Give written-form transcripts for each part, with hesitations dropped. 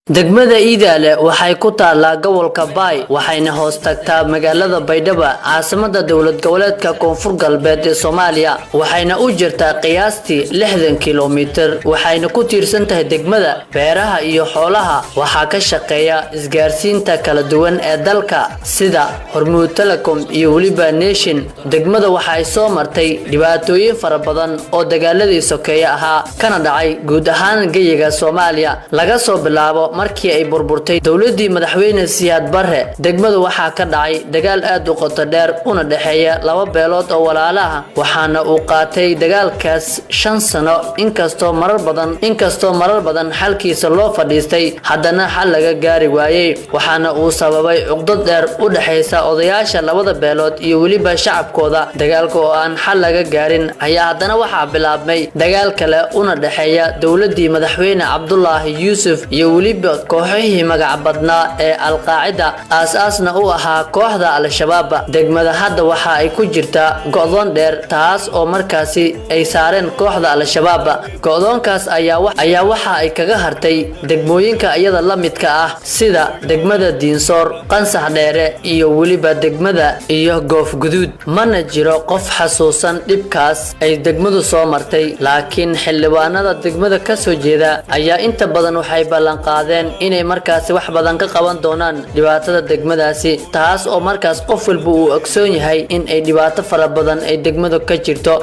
degmada Idaale waxay ku taalaa gobolka Bay waxayna hoos tagtaa magaalada Baydhabo caasimada dawlad goboleedka Koonfur Galbeed ee Soomaaliya waxayna u jirtaa qiyaastii 60 kiiloomitir waxayna ku tiirsan tahay degmada beeraha iyo xoolaha waxa ka shaqeeya isgaarsiinta kala duwan ee dalka sida Hormuud Telecom iyo waliba Nation degmada waxay soo martay dhibaatooyin fara badan oo dagaaladii sokeeya ahaa kana dhacay guud ahaan geeyiga Soomaaliya laga soo bilaabo markii ay burburtay dawladii madaxweyne Siyaad Barre degmadu waxa ka dhacay dagaal aad u qoto dheer una dhaxeeya laba beelood oo walaalaha waxaana uu qaatay dagaalkaas 5 sano inkastoo marar badan xalkiisa loo fadhiistay haddana xal laga gaari waayay waxaana uu sababay cuqdad dheer u dhaxaysa odayaasha labada beelood iyo waliba shacabkooda dagaalka oo aan xal laga gaarin ayaa haddana waxa bilaabmay dagaal kale una dhaxeeya dawladii madaxweyne Cabdullaahi Yuusuf iyo waliba kooxihii magac badnaa ee Al-Qaacida aasna u ahaa kooxda Al-Shabaab degmada hadda waxa ay ku jirtaa go'doon dheer taas oo markaasi ay saareen kooxda Al-Shabaab go'doonkaas ayaa waxa ay kaga hartay degmooyinka iyada la midka ah sida degmada Diinsoor Qansax Dheere iyo waliba degmada iyo Goof Guduud mana jiro qof xasuusan dhibkaas ay degmadu soo martay laakiin xildhibaanada degmada ka soo jeeda ayaa inta badan waxay ballan qaadeen inay markaas wax badan ka qaban doonaan dhibaatada degmadaasi taas oo markaas qof walba uu ogsoon yahay in ay dhibaato fara badan ay degmadu ka jirto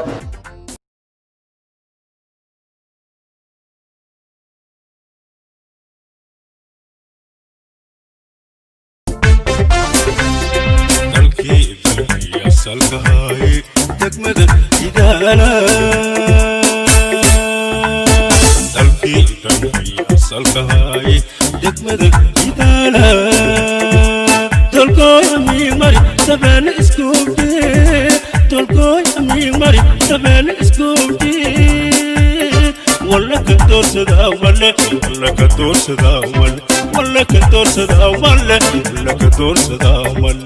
degmada Idaale salkahay degmada Idaale tolkoy ami mari sabana iskuubi tolkoy ami mari sabana iskuubi walla ka doorsada walla ka doorsada walla ka doorsada walla ka doorsada walla